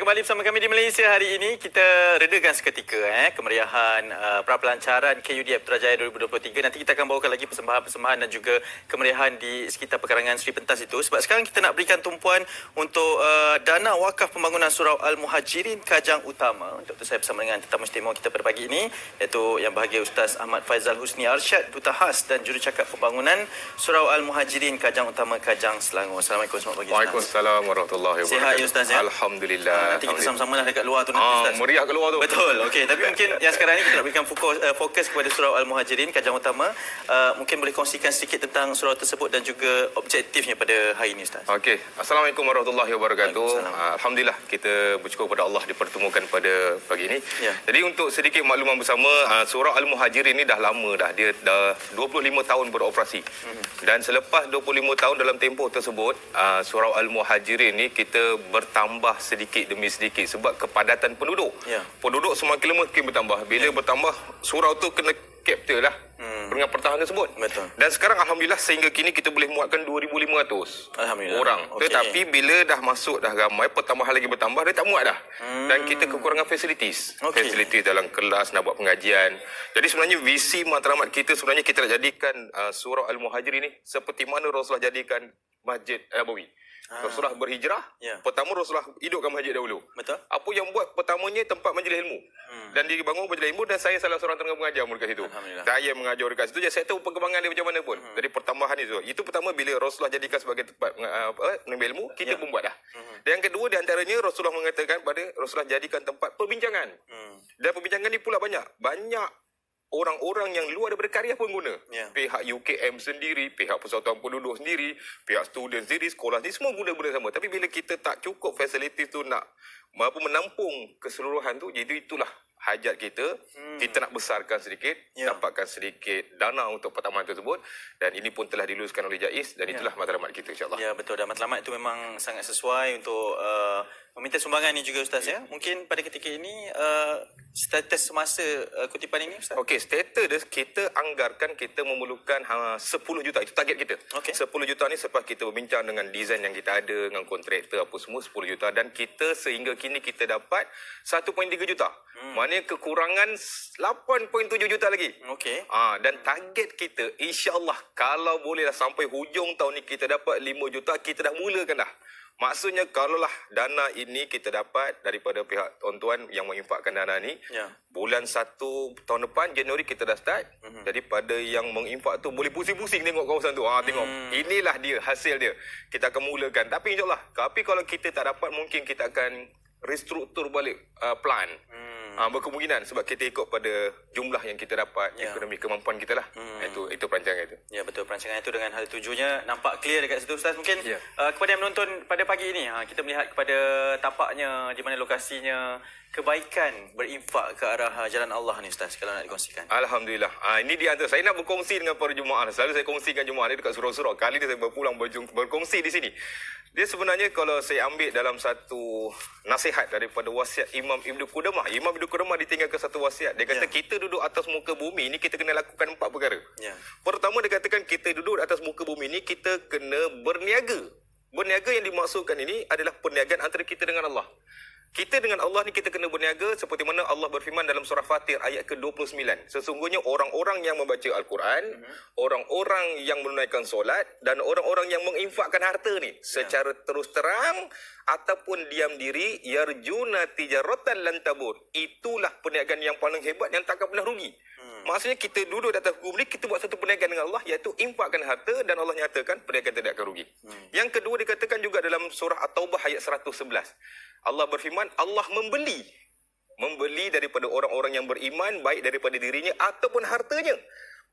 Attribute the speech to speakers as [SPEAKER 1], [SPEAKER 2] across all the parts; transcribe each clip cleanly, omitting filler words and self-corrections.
[SPEAKER 1] kembali bersama kami di Malaysia hari ini. Kita redakan seketika kemeriahan pra-pelancaran KUDF Putrajaya 2023. Nanti kita akan bawakan lagi persembahan-persembahan dan juga kemeriahan di sekitar pekarangan Sri Pentas itu. Sebab sekarang kita nak berikan tumpuan untuk dana wakaf pembangunan Surau Al-Muhajirin Kajang Utama. Untuk itu saya bersama dengan tetamu istimewa kita pada pagi ini, iaitu Yang Berbahagia Ustaz Ahmad Faizal Husni Arsyad, Duta Khas dan Jurucakap Pembangunan Surau Al-Muhajirin Kajang Utama Kajang Selangor. Assalamualaikum warahmatullahi wabarakatuh.
[SPEAKER 2] Waalaikumsalam warahmatullahi wabarakatuh.
[SPEAKER 1] Sihat ya Ustaz ya?
[SPEAKER 2] Alhamdulillah.
[SPEAKER 1] Nanti kita sama-sama lah dekat luar tu nanti Ustaz.
[SPEAKER 2] Meriah kat luar tu.
[SPEAKER 1] Betul. Okey, tapi mungkin yang sekarang ni kita nak berikan fokus kepada Surau Al-Muhajirin Kajang Utama. Mungkin boleh kongsikan sedikit tentang surau tersebut dan juga objektifnya pada hari ini Ustaz.
[SPEAKER 2] Okey. Assalamualaikum warahmatullahi wabarakatuh. Alhamdulillah kita bersyukur kepada Allah dipertemukan pada pagi ini.
[SPEAKER 1] Ya.
[SPEAKER 2] Jadi untuk sedikit makluman bersama, Surau Al-Muhajirin ni dah lama dah. Dia dah 25 tahun beroperasi. Dan selepas 25 tahun dalam tempoh tersebut, Surau Al-Muhajirin ni kita bertambah sedikit demi sedikit sebab kepadatan penduduk.
[SPEAKER 1] Ya.
[SPEAKER 2] Penduduk semakin lama makin bertambah. Bila bertambah, surau tu kena capture lah dengan pertahanan tersebut.
[SPEAKER 1] Betul.
[SPEAKER 2] Dan sekarang Alhamdulillah sehingga kini kita boleh muatkan 2,500
[SPEAKER 1] Alhamdulillah.
[SPEAKER 2] orang.
[SPEAKER 1] Okey.
[SPEAKER 2] Tetapi bila dah masuk dah ramai, pertambahan lagi bertambah, dia tak muat dah. Dan kita kekurangan facilities.
[SPEAKER 1] Okey.
[SPEAKER 2] Facilities dalam kelas, nak buat pengajian. Jadi sebenarnya visi matlamat kita sebenarnya kita nak jadikan Surau Al-Muhajirin ni seperti mana Rasulullah jadikan Masjid Nabawi. Rasulullah berhijrah,
[SPEAKER 1] Ya.
[SPEAKER 2] pertama Rasulullah hidupkan masjid dahulu.
[SPEAKER 1] Betul.
[SPEAKER 2] Apa yang buat pertamanya tempat majlis ilmu. Dan dibangun majlis ilmu dan saya salah seorang tengah mengajar dekat situ.
[SPEAKER 1] Alhamdulillah.
[SPEAKER 2] Saya mengajar dekat situ, jadi saya tahu perkembangan dia macam mana pun. Dari pertambahan itu. Itu pertama bila Rasulullah jadikan sebagai tempat mengambil ilmu, kita pun buat dah. Dan yang kedua di antaranya Rasulullah mengatakan pada Rasulullah jadikan tempat perbincangan. Dan perbincangan ni pula banyak orang-orang yang luar daripada karya pun guna.
[SPEAKER 1] Ya.
[SPEAKER 2] Pihak UKM sendiri, pihak Persatuan Penduduk sendiri, pihak student sendiri, sekolah sendiri, semua guna benda sama. Tapi bila kita tak cukup facilities tu nak menampung keseluruhan tu, jadi itulah hajat kita. Kita nak besarkan sedikit,
[SPEAKER 1] Ya.
[SPEAKER 2] dapatkan sedikit dana untuk pertamaan tersebut. Dan ini pun telah diluluskan oleh JAIS dan itulah matlamat kita insyaAllah.
[SPEAKER 1] Ya, betul. Dan matlamat itu memang sangat sesuai untuk meminta sumbangan ni juga Ustaz ya. Mungkin pada ketika ini status semasa kutipan ini Ustaz.
[SPEAKER 2] Okey, status kita anggarkan kita memerlukan 10 juta. Itu target kita.
[SPEAKER 1] Okey.
[SPEAKER 2] 10 juta ni selepas kita berbincang dengan desain yang kita ada, dengan kontraktor apa semua, 10 juta. Dan kita sehingga kini kita dapat 1.3 juta. Maknanya kekurangan 8.7 juta lagi.
[SPEAKER 1] Okey.
[SPEAKER 2] Dan target kita insya-Allah kalau bolehlah sampai hujung tahun ni kita dapat 5 juta, kita dah mulakan dah. Maksudnya kalaulah dana ini kita dapat daripada pihak tuan-tuan yang menginfakkan dana ni,
[SPEAKER 1] Ya.
[SPEAKER 2] bulan 1 tahun depan Januari kita dah start. Jadi pada yang menginfak tu boleh pusing-pusing tengok kawasan tu. Tengok inilah dia hasil dia. Kita akan mulakan. Tapi insyaAllah. Tapi kalau kita tak dapat, mungkin kita akan restruktur balik plan. Berkemungkinan sebab kita ikut pada jumlah yang kita dapat,
[SPEAKER 1] Ya.
[SPEAKER 2] ekonomi kemampuan kita lah. Itu perancangan itu.
[SPEAKER 1] Ya, betul. Perancangan itu dengan hal tujuannya nampak clear dekat situ Ustaz. Mungkin
[SPEAKER 2] Ya.
[SPEAKER 1] kepada yang menonton pada pagi ini, kita melihat kepada tapaknya, di mana lokasinya, kebaikan berinfak ke arah jalan Allah ni Ustaz, kalau nak dikongsikan.
[SPEAKER 2] Alhamdulillah. Ini di antara saya nak berkongsi dengan para jemaah. Selalu saya kongsikan jemaah ni dekat surau-surau. Kali ni saya berpulang berkongsi di sini. Dia sebenarnya kalau saya ambil dalam satu nasihat daripada wasiat Imam Ibnu Qudamah. Imam Ibnu Qudamah ditinggalkan satu wasiat. Dia kata kita duduk atas muka bumi ni kita kena lakukan 4 perkara.
[SPEAKER 1] Ya.
[SPEAKER 2] Pertama dia katakan kita duduk atas muka bumi ni kita kena berniaga. Berniaga yang dimaksudkan ini adalah perniagaan antara kita dengan Allah. Kita dengan Allah ni kita kena berniaga seperti mana Allah berfirman dalam surah Fatir ayat ke-29. Sesungguhnya orang-orang yang membaca Al-Quran, orang-orang yang menunaikan solat dan orang-orang yang menginfakkan harta ni secara terus terang ataupun diam diri, yarjuna tijaratan lan tabur. Itulah perniagaan yang paling hebat yang takkan pernah rugi. Maksudnya kita duduk di atas bumi, kita buat satu perniagaan dengan Allah, iaitu infakkan harta dan Allah nyatakan perniagaan tidak akan rugi. Yang kedua dikatakan juga dalam surah At-Taubah ayat 111. Allah berfirman, Allah membeli daripada orang-orang yang beriman, baik daripada dirinya ataupun hartanya.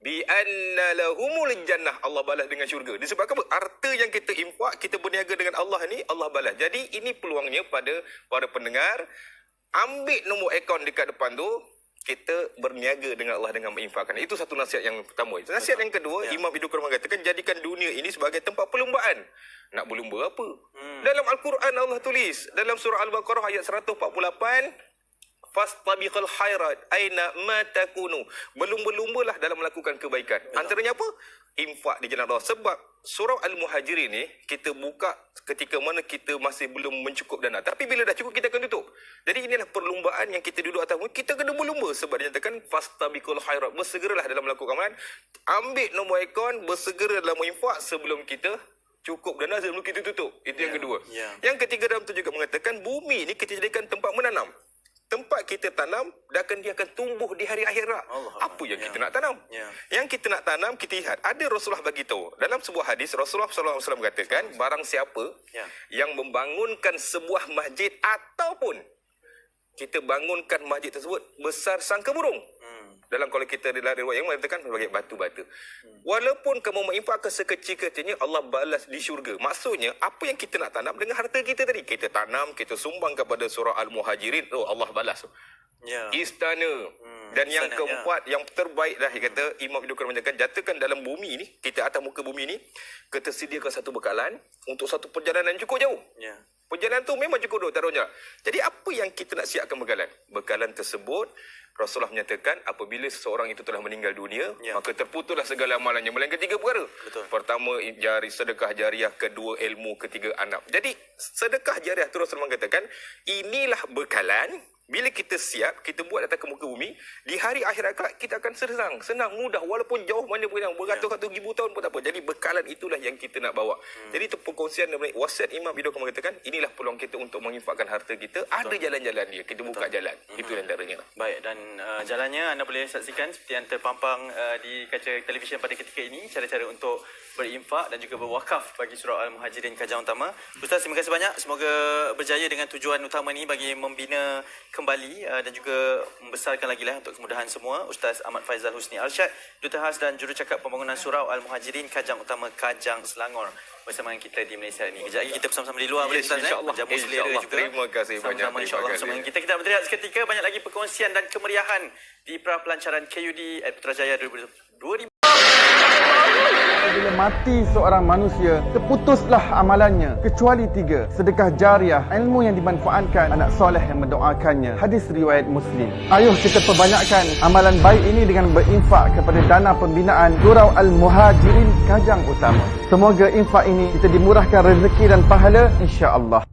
[SPEAKER 2] Bi anna lahumul jannah, Allah balas dengan syurga. Disebabkan apa? Harta yang kita infak, kita berniaga dengan Allah ni, Allah balas. Jadi ini peluangnya pada para pendengar, ambil nombor akaun dekat depan tu, kita berniaga dengan Allah dengan menginfakkan. Itu satu nasihat yang pertama. Nasihat yang kedua, Imam Ibnu Qudamah katakan jadikan dunia ini sebagai tempat perlumbaan. Nak berlumba apa? Dalam Al-Quran Allah tulis dalam surah Al-Baqarah ayat 148, fastabiqul khairat aina ma takunu. Berlumba-lumbalah dalam melakukan kebaikan. Antaranya apa? infak di jalan Allah. Sebab surah Al-Muhajirin ni kita buka ketika mana kita masih belum mencukup dana. Tapi bila dah cukup kita akan tutup. Jadi inilah perlumbaan yang kita duduk atas. Kita kena berlumba sebab dia nyatakan fastabiqul khairat. Bersegeralah dalam melakukan amalan. Ambil nombor akaun, bersegera dalam infak sebelum kita cukup dana, sebelum kita tutup. Itu yang kedua. Yang ketiga dalam tu juga mengatakan bumi ni kita jadikan tempat menanam. Tempat kita tanam, dia akan tumbuh di hari akhirat. Apa yang kita nak tanam? Yang kita nak tanam, kita lihat. Ada Rasulullah bagi tahu. Dalam sebuah hadis, Rasulullah SAW mengatakan, barang siapa yang membangunkan sebuah masjid ataupun kita bangunkan masjid tersebut besar sangka burung. Dalam kalau kita riwayat yang mengatakan sebagai batu-batu. Walaupun kamu menginfakkan sekecil-kecilnya, Allah balas di syurga. Maksudnya, apa yang kita nak tanam dengan harta kita tadi. Kita tanam, kita sumbang kepada surah Al-Muhajirin. Allah balas. Istana. Dan yang keempat, yang terbaik dah, dia kata, Imam Ibn Qudamah mengatakan, jatuhkan dalam bumi ni, kita atas muka bumi ni, kita sediakan satu bekalan untuk satu perjalanan cukup jauh. Perjalanan tu memang cukup jauh, taruhnya. Jadi apa yang kita nak siapkan bekalan? Bekalan tersebut, Rasulullah menyatakan apabila seseorang itu telah meninggal dunia, maka terputuslah segala amalannya. Melainkan 3 perkara. Pertama, sedekah jariah. Kedua, ilmu. Ketiga, anak. Jadi, sedekah jariah tu Rasulullah mengatakan, inilah bekalan. Bila kita siap, kita buat atas ke muka bumi, di hari akhirat kita akan senang, mudah. Walaupun jauh mana pun, beratus-ratus ribu tahun pun tak apa. Jadi bekalan itulah yang kita nak bawa. Jadi itu perkongsian dan wasiat Imam Ibn Qudamah mengatakan, inilah peluang kita untuk menginfakkan harta kita. Ada jalan-jalan dia, kita buka jalan. Itu antaranya.
[SPEAKER 1] Baik, dan jalannya anda boleh saksikan seperti yang terpampang di kaca televisyen pada ketika ini, cara-cara untuk berinfak dan juga berwakaf bagi surah Al-Muhajirin Kajang Utama. Ustaz, terima kasih banyak. Semoga berjaya dengan tujuan utama ini bagi membina kembali dan juga membesarkan lagi lah untuk kemudahan semua. Ustaz Ahmad Faizal Husni Arsyad, Duta Khas dan Jurucakap Pembangunan Surau Al-Muhajirin Kajang Utama Kajang Selangor bersama kita di Malaysia ini. Kejap lagi kita bersama-sama di luar boleh Ustaz,
[SPEAKER 2] insya-Allah.
[SPEAKER 1] Juga.
[SPEAKER 2] Terima kasih banyak.
[SPEAKER 1] Insya-Allah bersama kita berteriak seketika. Banyak lagi perkongsian dan kemeriahan di pra-pelancaran KUD Putrajaya 2020.
[SPEAKER 3] Bila mati seorang manusia, terputuslah amalannya kecuali 3: sedekah jariah, ilmu yang dimanfaatkan, anak soleh yang mendoakannya. Hadis riwayat Muslim. Ayuh kita perbanyakkan amalan baik ini dengan berinfak kepada dana pembinaan Surau Al-Muhajirin Kajang Utama. Semoga infak ini kita dimurahkan rezeki dan pahala, insya-Allah.